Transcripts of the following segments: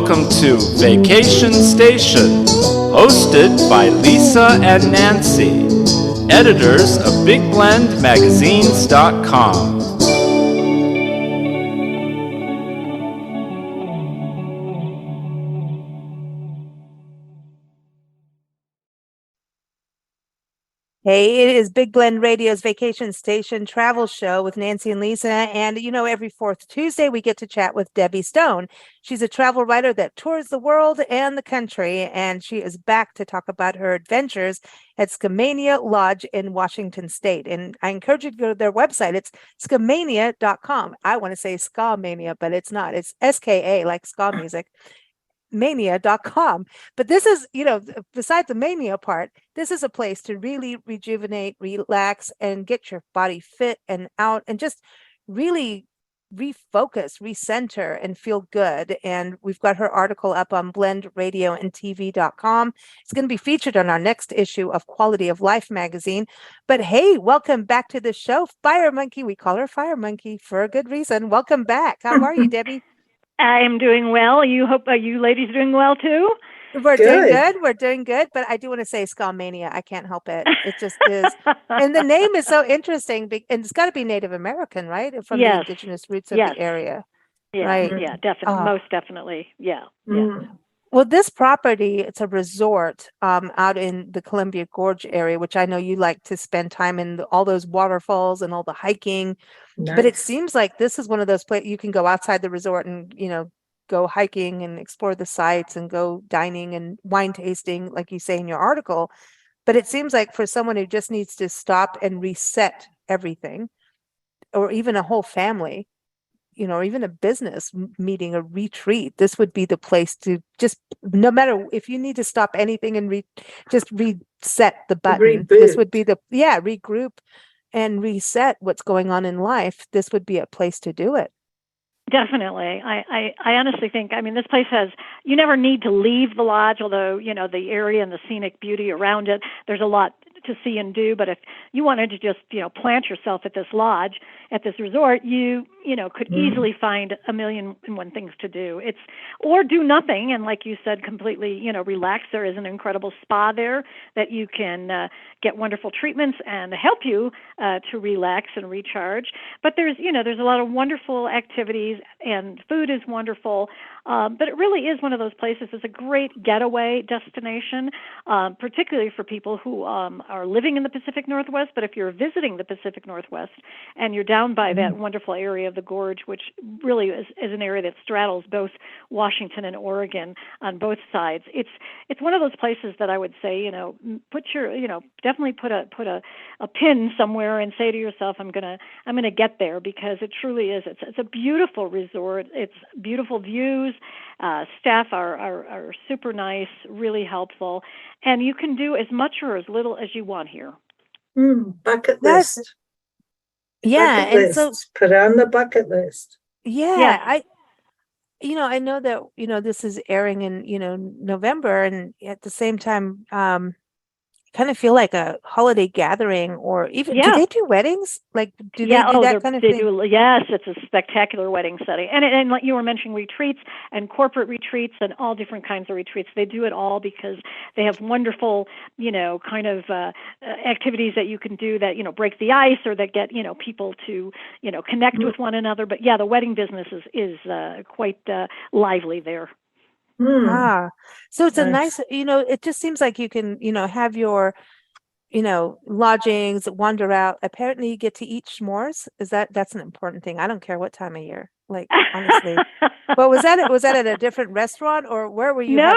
Welcome to Vacation Station, hosted by Lisa and Nancy, editors of BigBlendMagazines.com. Hey, it is Big Blend Radio's Vacation Station travel show with Nancy and Lisa. And, every fourth Tuesday, we get to chat with Debbie Stone. She's a travel writer that tours the world and the country. And she is back to talk about her adventures at Skamania Lodge in Washington State. And I encourage you to go to their website. It's skamania.com. I want to say Skamania, but it's not. It's SKA, like ska music. Mania.com. But this is, besides the mania part, this is a place to really rejuvenate, relax, and get your body fit and out and just really refocus, recenter, and feel good. And we've got her article up on blendradioandtv.com. It's going to be featured on our next issue of Quality of Life magazine. But hey, welcome back to the show, Fire Monkey. We call her Fire Monkey for a good reason. Welcome back. How are you, Debbie? I am doing well. You ladies doing well too? We're doing good. We're doing good. But I do want to say Skamania. I can't help it. It just is. And the name is so interesting. And it's got to be Native American, right? From the indigenous roots of the area. Yeah, right? Yeah, definitely. Most definitely. Yeah. Yeah. Well, this property, it's a resort out in the Columbia Gorge area, which I know you like to spend time in all those waterfalls and all the hiking. Nice. But it seems like this is one of those places you can go outside the resort and, go hiking and explore the sites and go dining and wine tasting, like you say in your article. But it seems like for someone who just needs to stop and reset everything, or even a whole family, or even a business meeting, a retreat, this would be the place to just, no matter if you need to stop anything and just reset the button. Reboot. This would be regroup and reset what's going on in life. This would be a place to do it. Definitely. I honestly think, this place you never need to leave the lodge, although, the area and the scenic beauty around it, there's a lot to see and do. But if you wanted to just, plant yourself at this lodge, at this resort, you could easily find a million and one things to do. Or do nothing. And like you said, completely, relax. There is an incredible spa there that you can get wonderful treatments and help you to relax and recharge. But there's a lot of wonderful activities, and food is wonderful. But it really is one of those places. It's a great getaway destination, particularly for people who are living in the Pacific Northwest. But if you're visiting the Pacific Northwest and you're down by that wonderful area of the gorge, which really is an area that straddles both Washington and Oregon on both sides, it's one of those places that I would say, definitely put a pin somewhere and say to yourself, I'm gonna get there, because it truly is. It's a beautiful resort. It's beautiful views. Staff are super nice, really helpful, and you can do as much or as little as you want here. Bucket list. Yeah, bucket and list. Put on the bucket list. Yeah, I know that this is airing in November, and at the same time, kind of feel like a holiday gathering, or even do they do weddings? Like, do they do that kind of thing? Yes, it's a spectacular wedding setting, and like you were mentioning, retreats and corporate retreats and all different kinds of retreats. They do it all because they have wonderful, activities that you can do that break the ice, or that get people to connect with one another. But the wedding business is quite lively there. So it's a nice, it just seems like you can, have your, lodgings, wander out. Apparently you get to eat s'mores. That's an important thing. I don't care what time of year, like, honestly. But was that at a different restaurant, or where were you? No.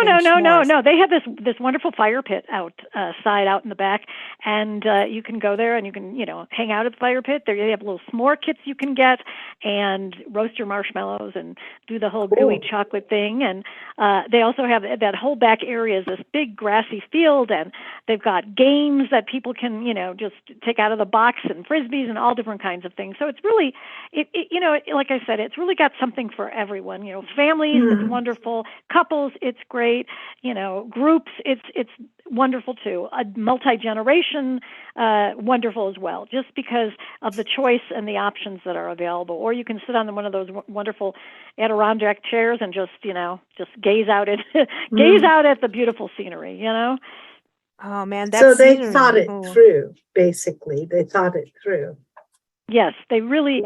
They have this wonderful fire pit outside out in the back, and you can go there and you can hang out at the fire pit. They have little s'more kits you can get, and roast your marshmallows and do the whole gooey chocolate thing. And they also have that whole back area is this big grassy field, and they've got games that people can just take out of the box, and frisbees and all different kinds of things. So it's really like I said, it's really got something for everyone. Families, it's wonderful. Couples, it's great. Groups, it's wonderful too. A multi-generation, wonderful as well, just because of the choice and the options that are available. Or you can sit on one of those wonderful Adirondack chairs and just gaze out at gaze out at the beautiful scenery. Oh man, So that's they thought it through. Basically, they thought it through. Yes, they really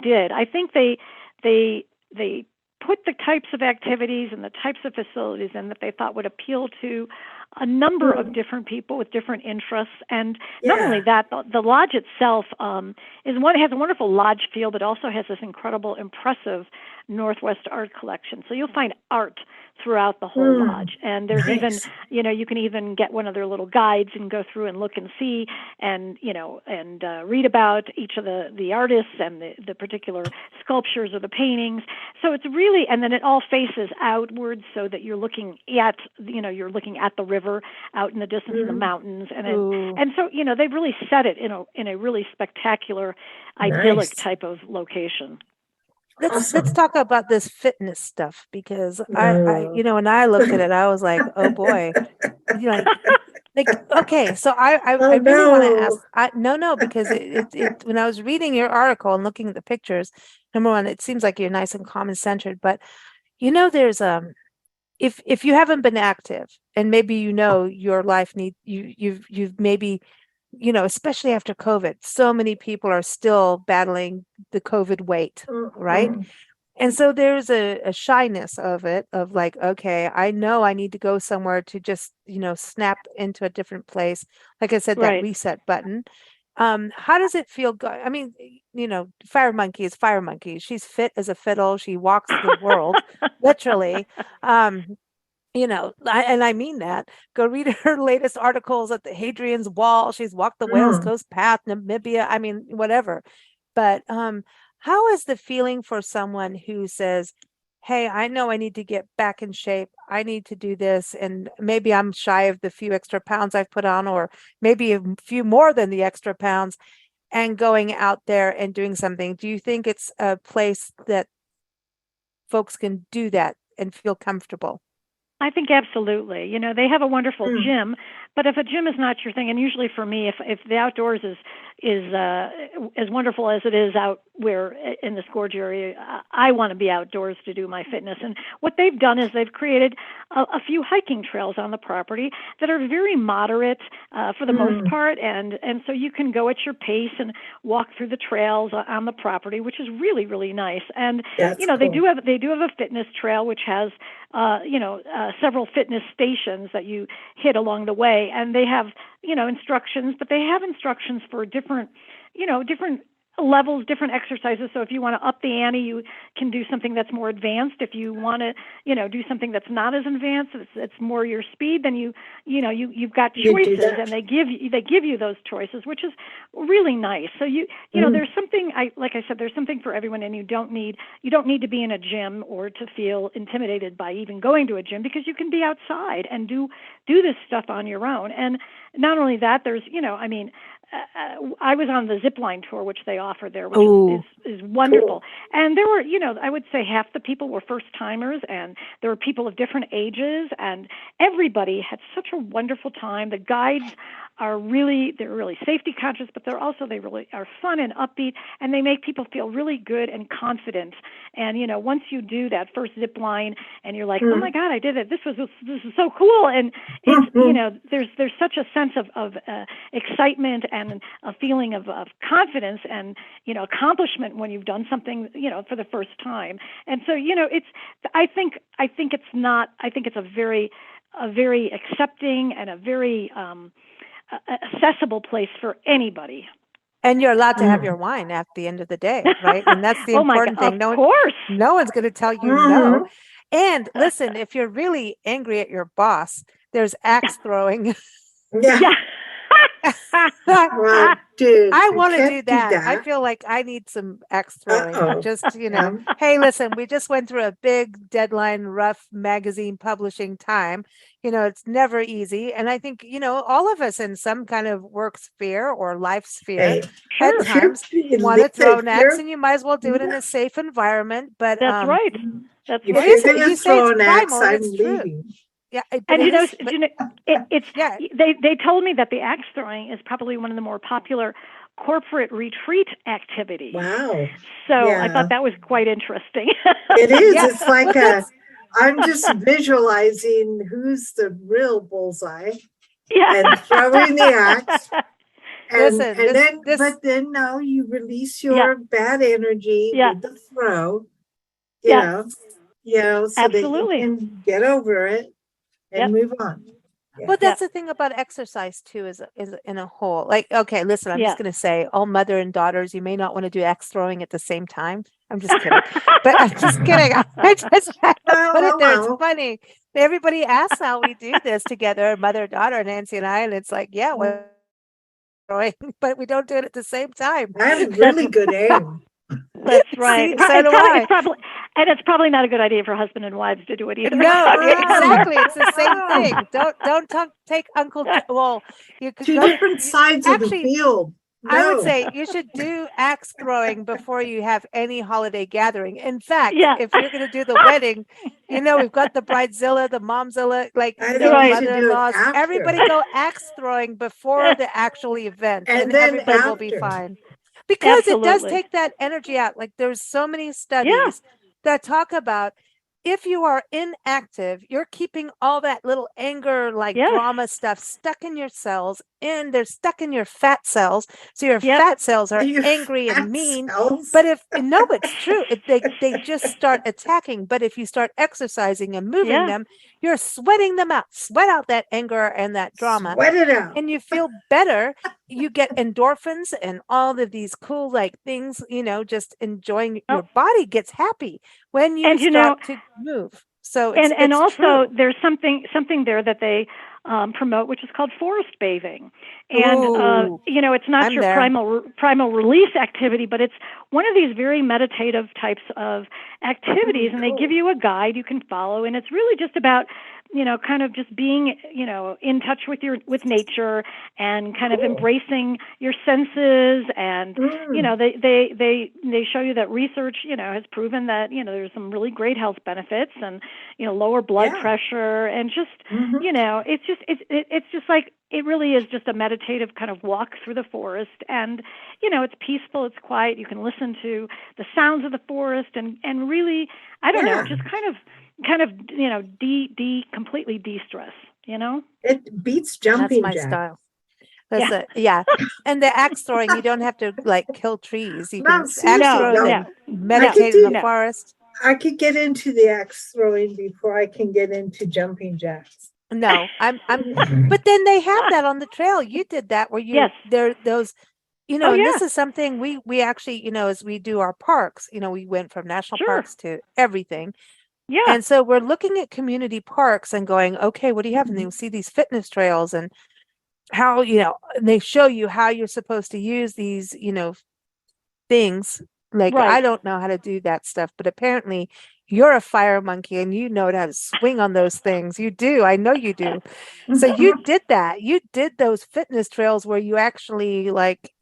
did. I think they put the types of activities and the types of facilities in that they thought would appeal to a number of different people with different interests. And not only that, the lodge itself has a wonderful lodge feel, but also has this incredible, impressive Northwest art collection. So you'll find art throughout the whole lodge. And there's even, you can even get one of their little guides and go through and look and see and read about each of the artists and the particular sculptures or the paintings. So it's really, and then it all faces outwards so that you're looking at, the river out in the distance in the mountains. And so, they've really set it in a really spectacular, idyllic type of location. Let's talk about this fitness stuff, because I when I looked at it, I was like, oh boy, okay. So I really want to ask, because it when I was reading your article and looking at the pictures, number one, it seems like you're nice and calm and centered, but there's if you haven't been active and maybe your life you've maybe especially after COVID, so many people are still battling the COVID weight, right? And so there's a shyness of it, of like, okay, I know I need to go somewhere to just, snap into a different place. Like I said, that reset button. How does it feel? I mean, Fire Monkey is Fire Monkey. She's fit as a fiddle. She walks the world, literally. And I mean that. Go read her latest articles at the Hadrian's Wall. She's walked the Wales Coast Path, Namibia. I mean, whatever. But how is the feeling for someone who says, hey, I know I need to get back in shape. I need to do this. And maybe I'm shy of the few extra pounds I've put on, or maybe a few more than the extra pounds, and going out there and doing something. Do you think it's a place that folks can do that and feel comfortable? I think absolutely. They have a wonderful gym, but if a gym is not your thing, and usually for me, if the outdoors is as wonderful as it is out where in this gorge area, I want to be outdoors to do my fitness. And what they've done is they've created a few hiking trails on the property that are very moderate for the most part, and so you can go at your pace and walk through the trails on the property, which is really, really nice. And cool. they do have a fitness trail which has several fitness stations that you hit along the way, and they have instructions, but they have instructions for different levels, different exercises. So if you want to up the ante, you can do something that's more advanced. If you want to, do something that's not as advanced, it's more your speed, then you've got choices, and they give you those choices, which is really nice. So there's something, like I said, there's something for everyone, and you don't need to be in a gym or to feel intimidated by even going to a gym, because you can be outside and do this stuff on your own. And not only that, there's I was on the zip line tour, which they offer there, which is wonderful. Cool. And there were, I would say half the people were first timers, and there were people of different ages, and everybody had such a wonderful time. The guides they're really safety conscious, but they really are fun and upbeat, and they make people feel really good and confident. And once you do that first zip line, and you're like, oh my God, I did it! This is so cool. And it's there's such a sense of excitement and a feeling of confidence and accomplishment when you've done something for the first time. And so I think it's a very accepting and a very accessible place for anybody. And you're allowed to have your wine at the end of the day, right? And that's the important thing. Of course. No one's going to tell you no. And listen, if you're really angry at your boss, there's axe throwing. Yeah. Well, dude, I you want to can't do that. I feel like I need some axe throwing. Uh-oh. Just, Yeah. hey, listen, we just went through a big deadline, rough magazine publishing time. It's never easy. And I think, all of us in some kind of work sphere or life sphere Hey, Sure. at times want to throw an axe, and you might as well do it in a safe environment. But That's right. That's If right. is, you're going you to say throw it's an axe, primal, and I'm it's true. leaving. Yeah, but And it is, it's yeah. they told me that the axe throwing is probably one of the more popular corporate retreat activities. Wow. So I Yeah. thought that was quite interesting. It is. Yeah. It's like Well, I'm just visualizing who's the real bullseye Yeah. and throwing the axe. And Listen, and then this but then no, you release your bad energy Yeah. with the throw, Yeah. so Absolutely. that you can get over it and Yep. move on. Yeah. Well, that's the thing about exercise too, is in a whole. Like, okay, listen, I'm just Yeah. going to say, all mother and daughters, you may not want to do axe throwing at the same time. I'm just kidding, but I'm just kidding. I just had to put it there. It's Well. funny. Everybody asks how we do this together, mother, daughter, Nancy and I, and it's like, yeah, we're throwing, but we don't do it at the same time. I have really good aim. That's right. See, so do I. It's probably not a good idea for husband and wives to do it either. No, exactly. It's the same thing. Don't take Uncle. Well, you could Two go different sides of the field. I would No. say you should do axe throwing before you have any holiday gathering. In fact, Yeah. if you're going to do the wedding, we've got the bridezilla, the momzilla, like I the think you should do it mother-in-laws. after. Everybody go axe throwing before the actual event, And and then everybody will be after. fine. Because it does Absolutely. take that energy out. Like there's so many studies that talk about if you are inactive, you're keeping all that little anger, like Yes. drama stuff stuck in your cells, and they're stuck in your fat cells. So your Yep. fat cells are Your angry fat and mean. cells. But it's true. They just start attacking. But if you start exercising and moving Yeah. them, you're sweating them out. Sweat out that anger and that drama. Sweat it out. And you feel better. You get endorphins and all of these cool things, just enjoying. Your body gets happy when you start to move. So and also true. there's something there that they promote, which is called forest bathing, and it's not your primal release activity, but it's one of these very meditative types of activities, and they give you a guide you can follow, and it's really just about kind of just being, in touch with nature and kind of embracing your senses. And, they show you that research, has proven that, there's some really great health benefits and, lower blood pressure and just, it's just like, it really is just a meditative kind of walk through the forest, and, it's peaceful, it's quiet. You can listen to the sounds of the forest and really, I don't know, just kind of, completely de-stress, It beats jumping That's my jack. style. And the axe throwing, you don't have to kill trees. You can axe throw and meditate in the forest. I could get into the axe throwing before I can get into jumping jacks. No, but then they have that on the trail. You did that where there those, and this is something we actually, as we do our parks, we went from national parks to everything. Yeah. And so we're looking at community parks and going, okay, what do you have? And you see these fitness trails and how, they show you how you're supposed to use these, things. Like, I don't know how to do that stuff, but apparently you're a fire monkey and you know how to swing on those things. You do. I know you do. So you did that. You did those fitness trails where you actually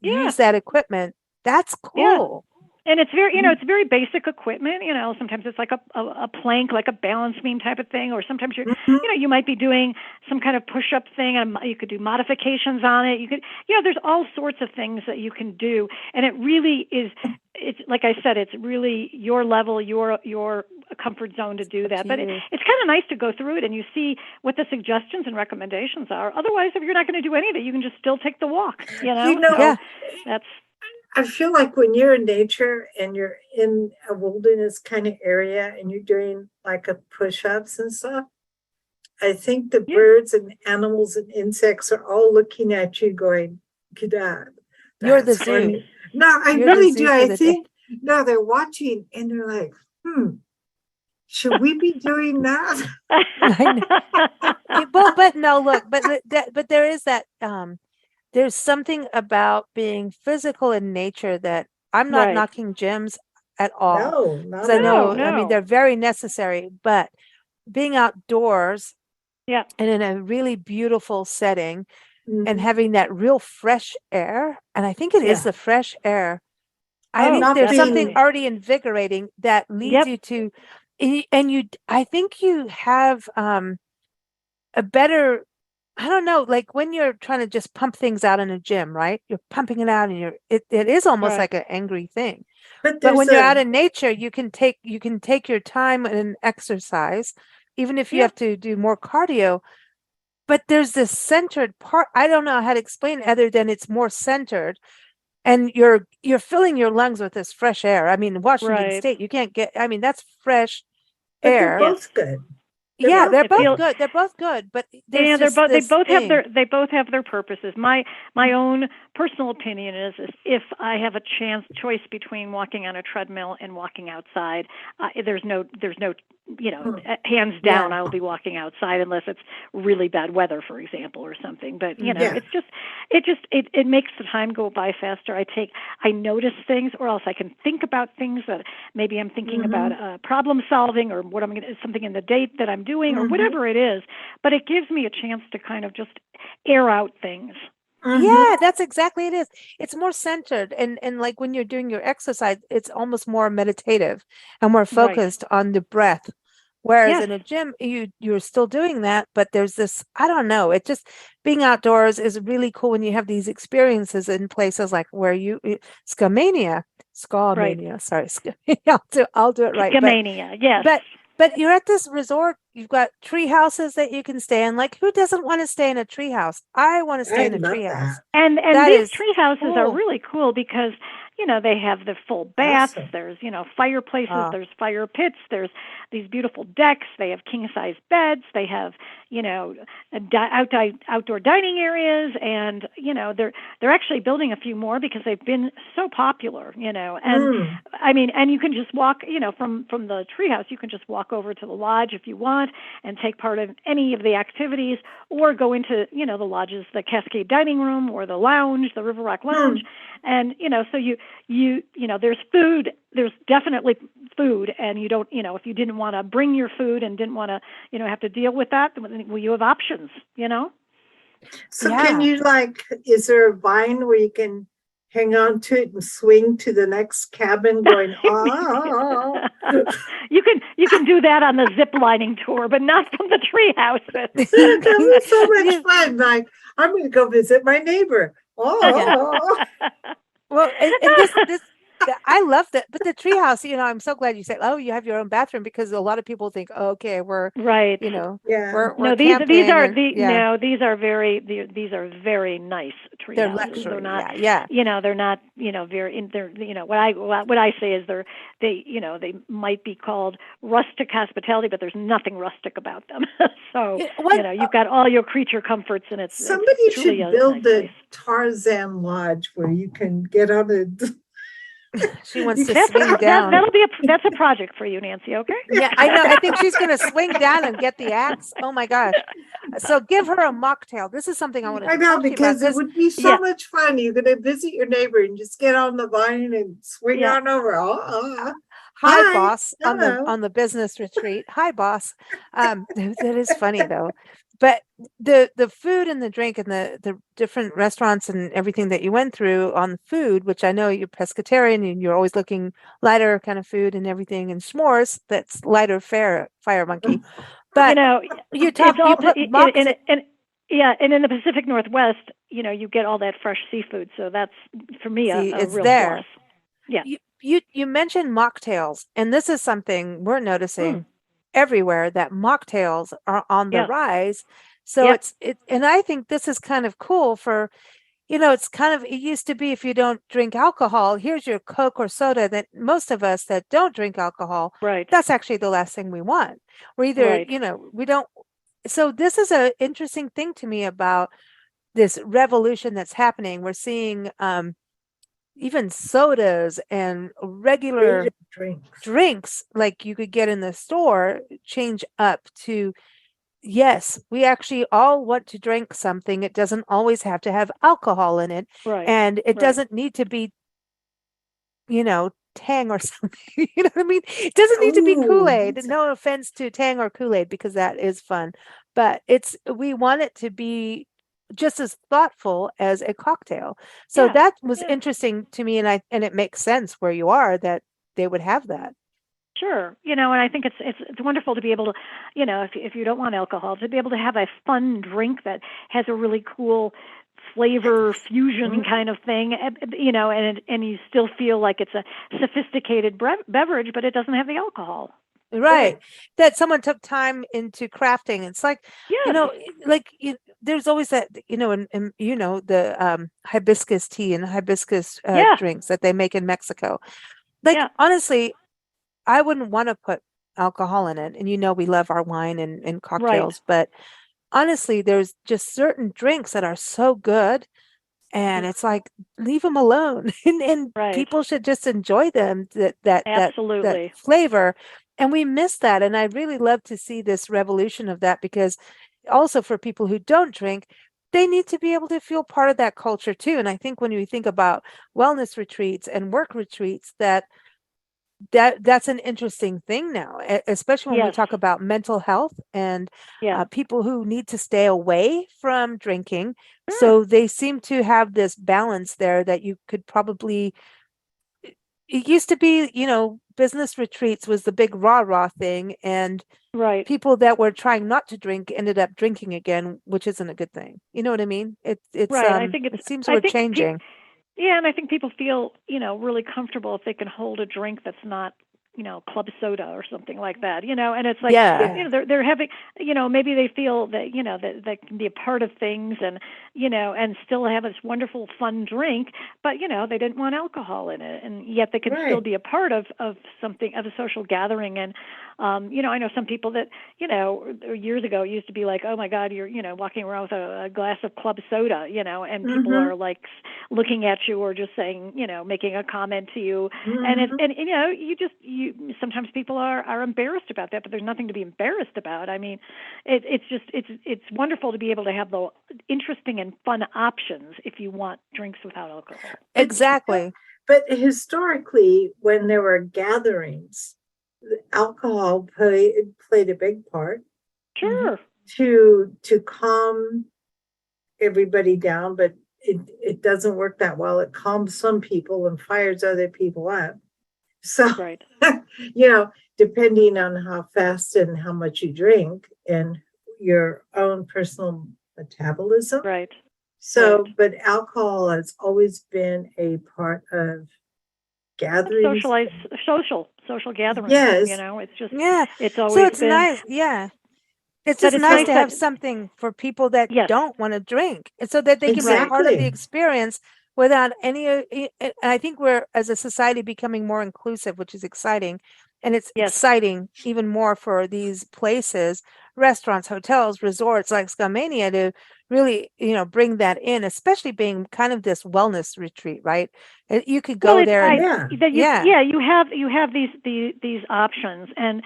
use that equipment. That's cool. Yeah. And it's very, it's very basic equipment. Sometimes it's like a plank, like a balance beam type of thing, or sometimes you might be doing some kind of push-up thing, and you could do modifications on it. You could, there's all sorts of things that you can do, and it really is. It's like I said, it's really your level, your comfort zone to do that. But it's kind of nice to go through it and you see what the suggestions and recommendations are. Otherwise, if you're not going to do any of it, you can just still take the walk. That's. I feel like when you're in nature and you're in a wilderness kind of area and you're doing like a push-ups and stuff, I think the birds and animals and insects are all looking at you going, God, you're the zoo. No, I really do. I think, they're watching and they're like, should we be doing that? But no, look, but there is that, there's something about being physical in nature that I'm not Right. knocking gyms at all. No, Because not I at know, all. I mean, No. they're very necessary, but being outdoors Yeah. and in a really beautiful setting and Mhm. having that real fresh air, and I think it is Yeah. the fresh air. I Oh, think not there's something being- already invigorating that leads Yep. you to, and I think you have a better, I don't know, like when you're trying to just pump things out in a gym, right? You're pumping it out and it is almost Right. like an angry thing. But But when there's you're out a in nature, you can take your time and exercise, even if you Yep. have to do more cardio. But there's this centered part. I don't know how to explain it other than it's more centered. And you're filling your lungs with this fresh air. I mean, Washington Right. State, you can't get, I mean, that's fresh but they're air. Yes. both good. Yeah, they're It both feels- good. They're both good, but Yeah, there's they're just both. They this both have thing. their. They both have their purposes. My own personal opinion is if I have a choice between walking on a treadmill and walking outside, there's no hands down. Yeah. I will be walking outside unless it's really bad weather, for example, or something. But Yeah. it makes the time go by faster. I notice things, or else I can think about things that maybe I'm thinking about problem solving, or what something in the date that I'm doing, or whatever it is. But it gives me a chance to kind of just air out things. Yeah, that's exactly it is. It's more centered and like when you're doing your exercise, it's almost more meditative and more Right. focused on the breath. Whereas Yes. in a gym, you're still doing that, but there's this, I don't know, it just being outdoors is really cool when you have these experiences in places like where Skamania, sorry, I'll do it right. Skamania, yes. But you're at this resort, you've got tree houses that you can stay in. Like, who doesn't want to stay in a tree house? I want to stay I in a love tree house. that. And That these is tree houses are cool. really cool because they have the full baths. Awesome. There's fireplaces. Oh. There's fire pits. There's these beautiful decks. They have king size beds. They have outdoor dining areas, and they're actually building a few more because they've been so popular. And I mean, and you can just walk. From the treehouse, you can just walk over to the lodge if you want and take part in any of the activities, or go into the lodges, the Cascade Dining Room or the lounge, the River Rock Lounge, and so there's food. There's definitely food, and you don't if you didn't want to bring your food and didn't want to have to deal with that, well, you have options. So Yeah. can you is there a vine where you can hang on to it and swing to the next cabin going, ah? You can do that on the zip lining tour, but not from the tree houses. That was so much fun. Like, I'm going to go visit my neighbor. Oh, Well, and this I love that. But the treehouse, I'm so glad you said, oh, you have your own bathroom, because a lot of people think, oh, okay, we're Right. yeah. we're No, these camping are and- yeah. no, these are very nice tree They're houses. luxury. They're not, Yeah. they're not, very. They're what I say is they might be called rustic hospitality, but there's nothing rustic about them. So you've got all your creature comforts, and it's Somebody it's should truly a build nice the place. Tarzan Lodge where you can get on a. She wants to That's swing down. that's a project for you, Nancy. Okay. Yeah, I know. I think she's going to swing down and get the axe. Oh my gosh. So give her a mocktail. This is something I want to I know, talk to you because about. it would be so yeah. much fun. You're going to visit your neighbor and just get on the vine and swing Yeah. on over. Hi, Hi. boss, Hello. on the business retreat. Hi, boss. That is funny though. But the food and the drink and the different restaurants and everything that you went through on food, which I know you're pescatarian and you're always looking lighter kind of food and everything, and s'mores, that's lighter fare, fire monkey. But you put mocktail. And in the Pacific Northwest, you get all that fresh seafood, so that's for me a it's real there. plus. Yeah. You mentioned mocktails, and this is something we're noticing everywhere, that mocktails are on the rise. So and I think this is kind of cool for, it's kind of, it used to be if you don't drink alcohol, here's your Coke or soda, that most of us that don't drink alcohol, Right. that's actually the last thing we want. We're either, Right. We don't. So this is an interesting thing to me about this revolution that's happening. We're seeing even sodas and regular drinks like you could get in the store change up to Yes, we actually all want to drink something. It doesn't always have to have alcohol in it, Right. and it Right. doesn't need to be, Tang or something. You know what I mean? It doesn't need to be Ooh, Kool-Aid. No offense to Tang or Kool-Aid because that is fun, but we want it to be just as thoughtful as a cocktail. So Yeah. that was Yeah. interesting to me, and it makes sense where you are that they would have that. Sure, and I think it's wonderful to be able to, if you don't want alcohol, to be able to have a fun drink that has a really cool flavor fusion kind of thing, and you still feel like it's a sophisticated beverage, but it doesn't have the alcohol. Right. That someone took time into crafting. It's like, Yes. there's always that, and the hibiscus tea and hibiscus Yeah. drinks that they make in Mexico. Like, Yeah. honestly, I wouldn't want to put alcohol in it. And we love our wine and Right. cocktails, but honestly, there's just certain drinks that are so good. And it's like, leave them alone. And Right. people should just enjoy them, that Absolutely. flavor. And we miss that. And I really love to see this revolution of that, because also for people who don't drink, they need to be able to feel part of that culture too. And I think when you think about wellness retreats and work retreats, that's an interesting thing now, especially when we Yes. talk about mental health and Yeah. people who need to stay away from drinking. Sure. So they seem to have this balance there that you could probably. It used to be, business retreats was the big rah-rah thing, and Right. people that were trying not to drink ended up drinking again, which isn't a good thing. You know what I mean? Right. I think It seems I we're think changing. Yeah, and I think people feel, really comfortable if they can hold a drink that's not, club soda or something like that, and it's like, Yeah. they're having, maybe they feel that, that they can be a part of things and, and still have this wonderful fun drink, but, they didn't want alcohol in it, and yet they can still right. be a part of something, of a social gathering. And, I know some people that, years ago it used to be like, oh my God, you're, walking around with a glass of club soda, and people are like looking at you or just saying, making a comment to you. And you sometimes people are embarrassed about that, but there's nothing to be embarrassed about. I mean, it's wonderful to be able to have the interesting and fun options if you want drinks without alcohol. Exactly. But historically, when there were gatherings, alcohol played a big part. Sure. To calm everybody down, but it doesn't work that well. It calms some people and fires other people up. So, Right. Depending on how fast and how much you drink and your own personal metabolism. Right. So, Right. but alcohol has always been a part of gatherings. Social gatherings. Yes. It's just, Yeah. it's always So it's been nice. Yeah. It's But just it's nice nice to have that- something for people that Yes. don't want to drink, and so that they can be a part of the Exactly. experience without any. And I think we're, as a society, becoming more inclusive, which is exciting. And it's Yes. exciting even more for these places, restaurants, hotels, resorts like Skamania, to really, bring that in, especially being kind of this wellness retreat, right? You could go Well, there and Yeah. you have these options, and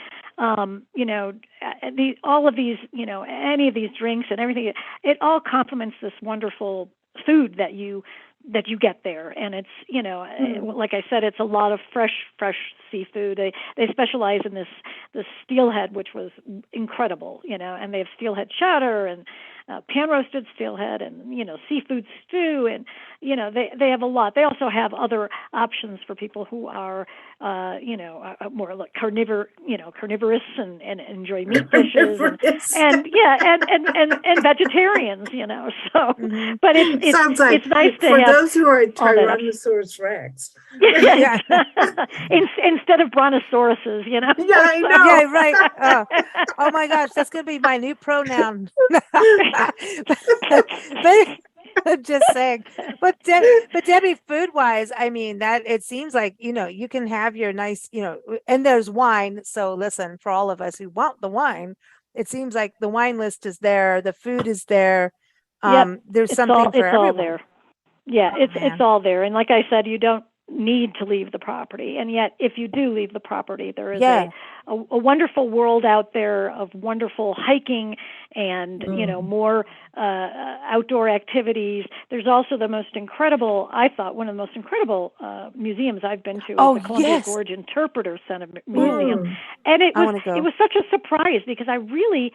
all of these, any of these drinks and everything, it all complements this wonderful food that you get there. And it's, like I said, it's a lot of fresh seafood. They specialize in this steelhead, which was incredible, and they have steelhead chowder and pan roasted steelhead and, seafood stew. And, they have a lot. They also have other options for people who are, more like carnivorous and enjoy meat dishes and vegetarians, So, but it sounds like it's nice to for have those who are all that Tyrannosaurus Rex. Yeah. Instead of brontosauruses, Yeah, I know. Yeah, right. Oh my gosh, that's gonna be my new pronoun. But I'm just saying. But Debbie, food wise, I mean, that it seems like, you can have your nice, and there's wine. So listen, for all of us who want the wine, it seems like the wine list is there, the food is there. There's something for it's all everyone. there. Yeah, Oh, it's all there. And like I said, you don't need to leave the property. And yet, if you do leave the property, there is Yeah. a wonderful world out there of wonderful hiking and, more outdoor activities. There's also the most incredible, I thought, one of the most incredible museums I've been to Oh, is the Columbia yes. Gorge Interpreter Center Museum. Mm. And I want to go. it was such a surprise because I really,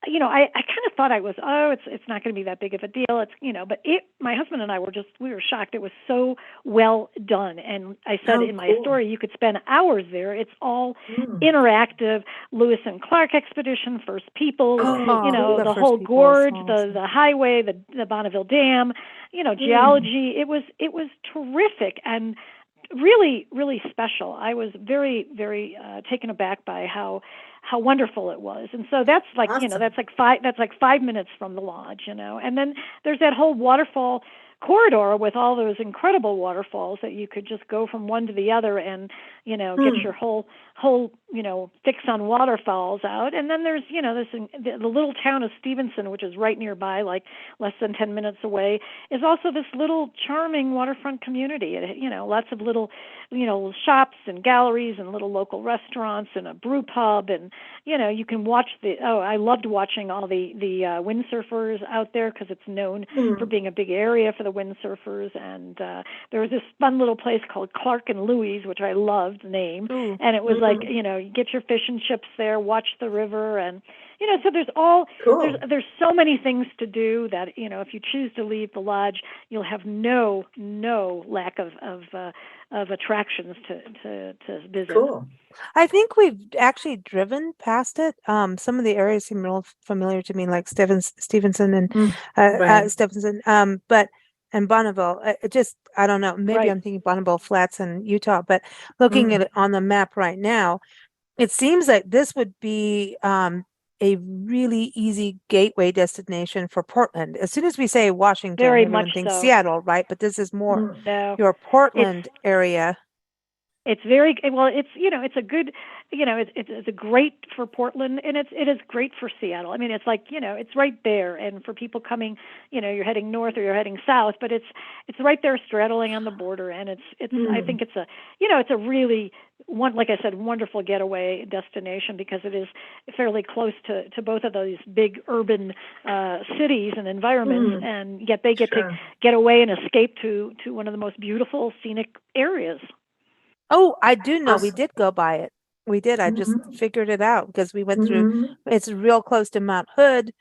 I kind of thought it's not going to be that big of a deal. It's, but my husband and I we were shocked. It was so well done. And I said in my story, you could spend hours there. It's all interactive. Lewis and Clark expedition, First Peoples, the First whole Peoples, gorge, awesome. the highway, the Bonneville Dam, geology. It was terrific and really, really special. I was very, very taken aback by how wonderful it was. And so that's like, Awesome. that's like 5 minutes from the lodge, And then there's that whole waterfall corridor with all those incredible waterfalls that you could just go from one to the other and, get your whole fix on waterfalls out. And then there's, the little town of Stevenson, which is right nearby, like less than 10 minutes away, is also this little charming waterfront community. Lots of little, shops and galleries and little local restaurants and a brew pub. And, you can watch I loved watching all the windsurfers out there because it's known for being a big area for the windsurfers. And there was this fun little place called Clark and Louie's, which I loved the name. And it was like, you get your fish and chips there, watch the river. And, so there's so many things to do that, if you choose to leave the lodge, you'll have no lack of attractions to visit. Cool. I think we've actually driven past it. Some of the areas seem real familiar to me, like Stevenson and Right. Stevenson, and Bonneville. I don't know. Maybe Right. I'm thinking Bonneville Flats in Utah, but looking at it on the map right now, it seems like this would be a really easy gateway destination for Portland. As soon as we say Washington, Very everyone much thinks so. Seattle, right? But this is more No. your Portland area. It's very well. It's it's a good, it's a great for Portland, and it is great for Seattle. I mean, it's like it's right there, and for people coming, you're heading north or you're heading south, but it's right there, straddling on the border, and it's I think it's a really like I said, wonderful getaway destination because it is fairly close to both of those big urban cities and environments, and yet they get to get away and escape to one of the most beautiful scenic areas. Oh, I do know. We Awesome. did go by it. We did. I just figured it out because we went through. It's real close to Mount Hood.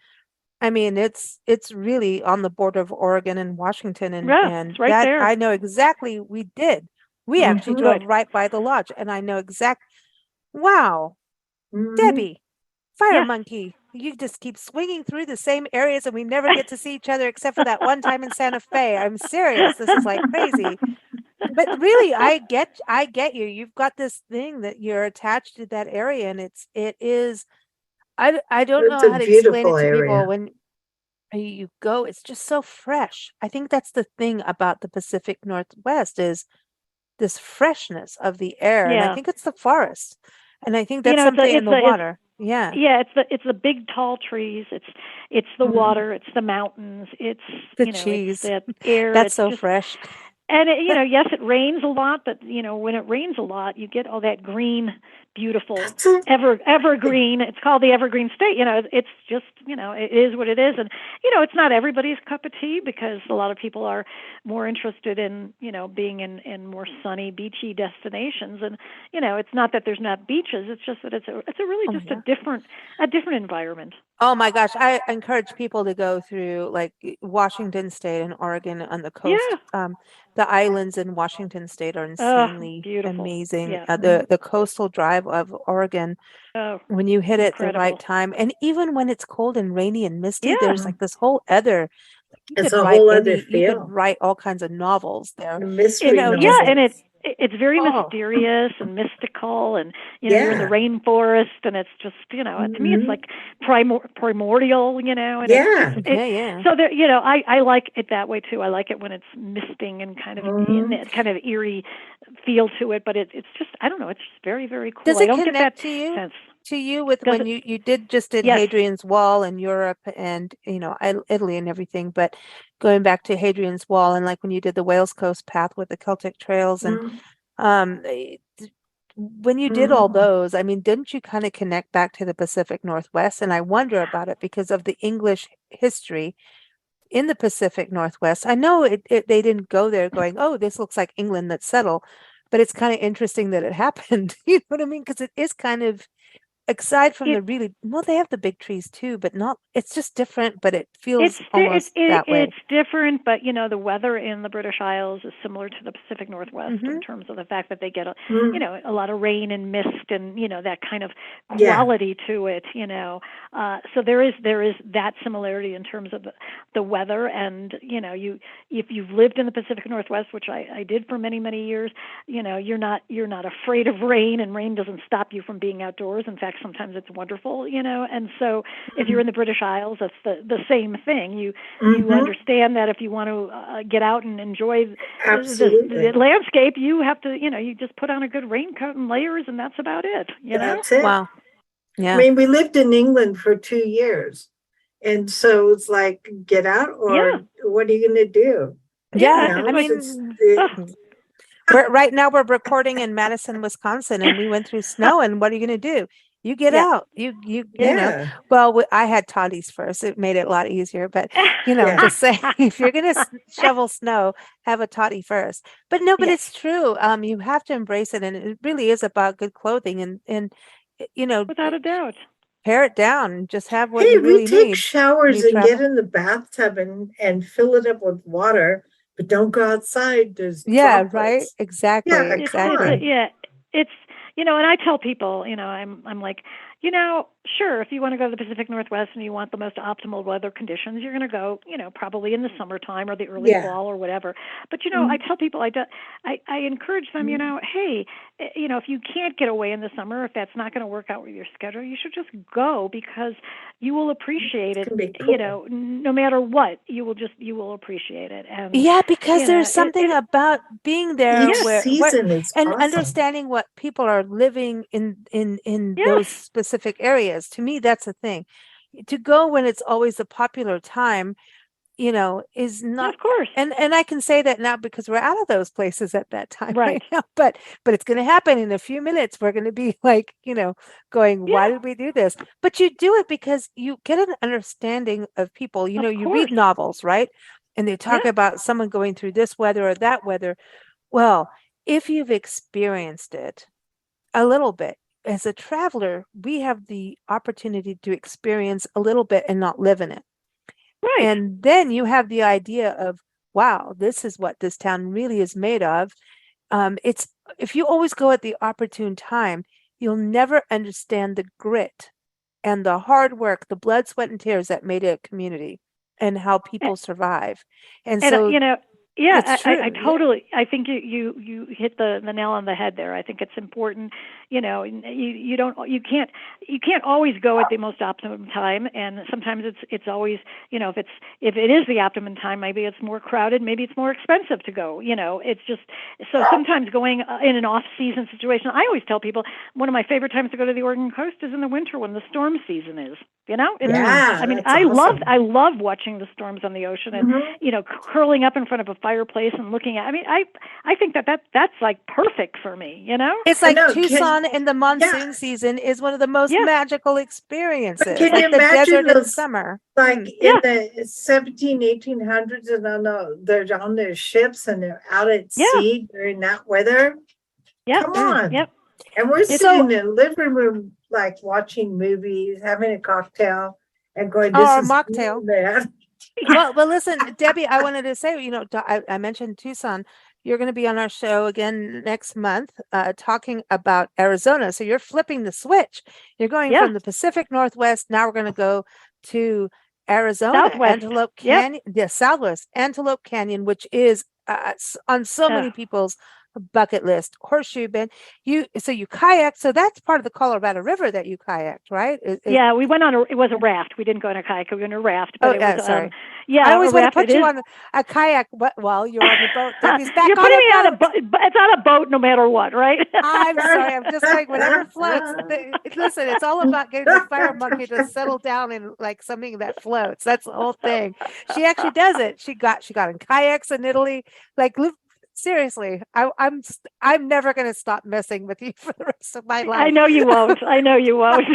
I mean, it's really on the border of Oregon and Washington, and It's right that there. I know exactly. We did. We actually drove right by the lodge, and I know exact. Wow, Debbie, Fire Monkey, you just keep swinging through the same areas, and we never get to see each other except for that one time in Santa Fe. I'm serious. This is like crazy. But really, I get you. You've got this thing that you're attached to that area, and it is. I don't know how to explain it to people when you go. It's just so fresh. I think that's the thing about the Pacific Northwest is this freshness of the air, and I think it's the forest, and I think that's something in the water. Yeah, it's the big tall trees. It's the water. It's the mountains. It's the cheese. It's the air. That's so fresh. And yes, it rains a lot, but when it rains a lot, you get all that green, beautiful evergreen. It's called the Evergreen State. It's just it is what it is, and it's not everybody's cup of tea because a lot of people are more interested in being in more sunny, beachy destinations. And it's not that there's not beaches. It's just that it's a really just a different environment. Oh my gosh, I encourage people to go through like Washington State and Oregon on the coast. The islands in Washington State are insanely amazing. Yeah. The coastal drive of Oregon, when you hit it the right time, and even when it's cold and rainy and misty, there's like this whole other. It's a whole other feel. You could write all kinds of novels there. Mystery novels. Yeah, and it's very mysterious and mystical, and you're in the rainforest, and it's just to me it's like primordial, and So there, I like it that way too. I like it when it's misting and kind of in that kind of eerie feel to it, but it's just I don't know, it's just very, very cool. Does it I don't connect get that to you? sense. to you with Does when you did Yes. Hadrian's Wall in Europe and Italy and everything, but going back to Hadrian's Wall and like when you did the Wales Coast Path with the Celtic Trails and Mm, when you did all mm. those, I mean, didn't you kind of connect back to the Pacific Northwest? And I wonder about it because of the English history in the Pacific Northwest. I know they didn't go there going, oh, this looks like England that's settled, but it's kind of interesting that it happened. You know what I mean? Because it is kind of, aside from It the really, well, they have the big trees too, but not, it's just different, but it It's feels almost that way. it's different, but the weather in the British Isles is similar to the Pacific Northwest Hmm. in terms of the fact that they get Mm, a lot of rain and mist and that kind of yeah. quality to it. So there is that similarity in terms of the weather, and you if you've lived in the Pacific Northwest, which I did for many years, you're not afraid of rain, and rain doesn't stop you from being outdoors. In fact, sometimes it's wonderful. And so if you're in the British Isles, that's the same thing. You Mhm. understand that if you want to get out and enjoy Absolutely. the landscape, you have to you just put on a good raincoat and layers, and that's about it. That's it. Wow. I Yeah. mean, we lived in England for 2 years. And so it's like, get out, Yeah, or what are you going to do? Yeah. yeah. It's I like mean, ugh, right now we're recording in Madison, Wisconsin, and we went through snow. And what are you going to do? You get yeah, out. Yeah. Well, I had toddies first. It made it a lot easier. But Yeah. just saying, if you're going to shovel snow, have a toddy first. But no, but yes. it's true. You have to embrace it, and it really is about good clothing, and Without a doubt. pare it down and just have what Hey, you we really take need when showers you and get travel. in the bathtub and fill it up with water, but don't go outside. There's Yeah, right. droplets. Exactly. Yeah, It's come it's Exactly. on. yeah, it's and I tell people, I'm like, sure, if you want to go to the Pacific Northwest and you want the most optimal weather conditions, you're going to go, probably in the summertime or the early Yeah. fall or whatever. But I Mm, tell people, I encourage them, mm. hey, if you can't get away in the summer, if that's not going to work out with your schedule, you should just go, because you will appreciate It's it. going to be cool. No matter what, you will appreciate it, and Yeah, because there's it, something about being there Each yeah, where season is and awesome. understanding what people are living in yes, those specific areas. To me, that's the thing. To go when it's always a popular time, is yeah, not, of course, and I can say that now because we're out of those places at that time right. right now. But it's going to happen in a few minutes. We're going to be like, going, Yeah, why did we do this? But you do it because you get an understanding of people. of You read course. novels, right? And they Yeah. talk about someone going through this weather or that weather. Well, if you've experienced it a little bit, as a traveler, we have the opportunity to experience a little bit and not live in it. Right. And then you have the idea of, wow, this is what this town really is made of. It's If you always go at the opportune time, you'll never understand the grit and the hard work, the blood, sweat, and tears that made it a community and how A- people survive. And And so yeah, it's I true. Yeah. totally. I think you hit the nail on the head there. I think it's important. You can't always go at the most optimum time, and sometimes it's always if it is the optimum time, maybe it's more crowded, maybe it's more expensive to go. It's just so sometimes going in an off-season situation. I always tell people one of my favorite times to go to the Oregon coast is in the winter when the storm season is. It's Mm. Yeah, I mean, that's awesome. I love watching the storms on the ocean and Hmm. curling up in front of a fireplace and looking at. I mean, I think that's like perfect for me. It's I like know. Tucson in the Yeah, monsoon season is one of the most Yeah, magical but experiences, can you like the imagine desert in those, summer. like Mm. in yeah, the 1800s, and I know they're on their ships and they're out at yeah, sea during that weather? yep, Come Mm. on. yep. And we're It's So, sitting in the living room, like watching movies, having a cocktail, and going, this our is cool, mocktail. man. Well, listen, Debbie, I wanted to say, I mentioned Tucson. You're going to be on our show again next month, talking about Arizona. So you're flipping the switch. You're going Yeah, from the Pacific Northwest. Now we're going to go to Arizona, Southwest. Antelope Yep. Canyon, the Southwest Antelope Canyon, which is on so Uh, many people's bucket list. Horseshoe Bend. So you kayak. So that's part of the Colorado River that you kayaked, right? Yeah, we went on it was a raft. We didn't go on a kayak. We went on a raft, but Oh, it yeah, was sorry. yeah, I always a want to raft. put It you is. on a kayak while you're on the boat. Debbie's back You're on putting a me on a boat. boat. It's on a boat no matter what, right? I'm sorry. I'm just like whatever floats. Listen, it's all about getting the fire monkey to settle down in like something that floats. That's the whole thing. She actually does it. She got in kayaks in Italy. Like seriously, I'm never going to stop messing with you for the rest of my life. I know you won't. I know you won't.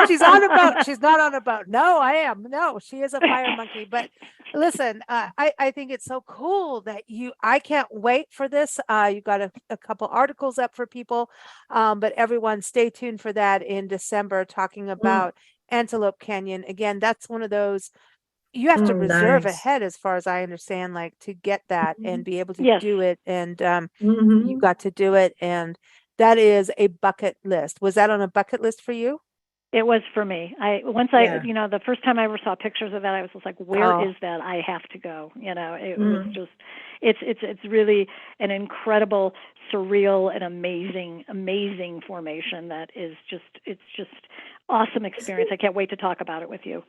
She's on a boat. She's not on a boat. No, I am. No, she is a fire monkey. But listen, I think it's so cool that I can't wait for this. You got a couple articles up for people. But everyone stay tuned for that in December, talking about Antelope Canyon. Again, that's one of those you have to reserve Nice. ahead, as far as I understand, like to get that and be able to Yes. do it. And Mhm. you got to do it. And that is a bucket list. Was that on a bucket list for you? It was for me. Yeah. The first time I ever saw pictures of that, I was just like, where is Oh. that? I have to go. It was just, it's really an incredible, surreal, and amazing formation that is it's just awesome experience. I can't wait to talk about it with you.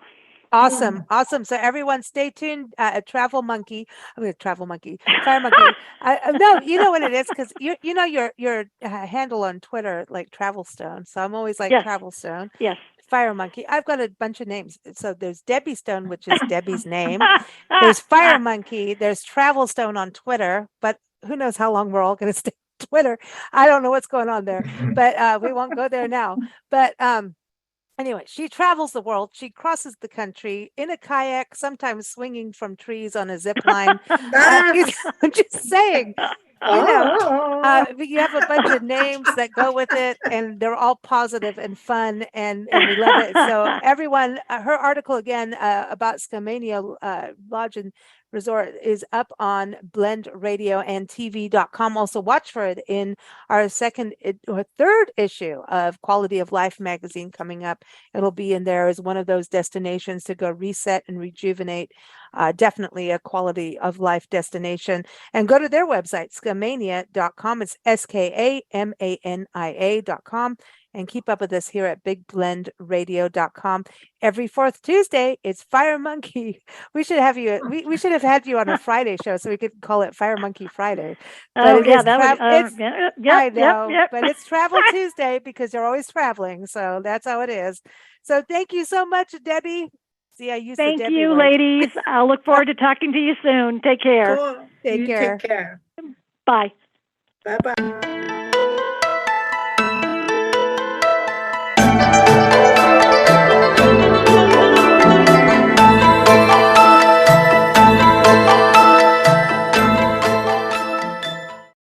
Awesome. Awesome. So everyone stay tuned. Travel Monkey. I mean, Travel Monkey, Fire Monkey. No, you know what it is? Because you know your handle on Twitter, like Travel Stone. So I'm always like Yes. Travel Stone. Yes. Fire Monkey. I've got a bunch of names. So there's Debbie Stone, which is Debbie's name. There's Fire Monkey. There's Travel Stone on Twitter. But who knows how long we're all going to stay on Twitter. I don't know what's going on there. But we won't go there now. But anyway, she travels the world. She crosses the country in a kayak, sometimes swinging from trees on a zip line. I'm just saying, but you have a bunch of names that go with it, and they're all positive and fun, and we love it. So everyone, her article again about Skamania Lodge and Resort is up on blendradioandtv.com. Also watch for it in our second or third issue of Quality of Life magazine coming up. It'll be in there as one of those destinations to go reset and rejuvenate. Definitely a quality of life destination. And go to their website, skamania.com. It's SKAMANIA.com. And keep up with us here at bigblendradio.com. Every fourth Tuesday, it's Fire Monkey. We should have you. We should have had you on a Friday show so we could call it Fire Monkey Friday. But yeah, that would. I know, Yep. but it's Travel Tuesday because you're always traveling. So that's how it is. So thank you so much, Debbie. See, I used the Debbie Thank you, word. ladies. I'll look forward to talking to you soon. Take care. Cool. Take You care. Take care. Bye. Bye-bye.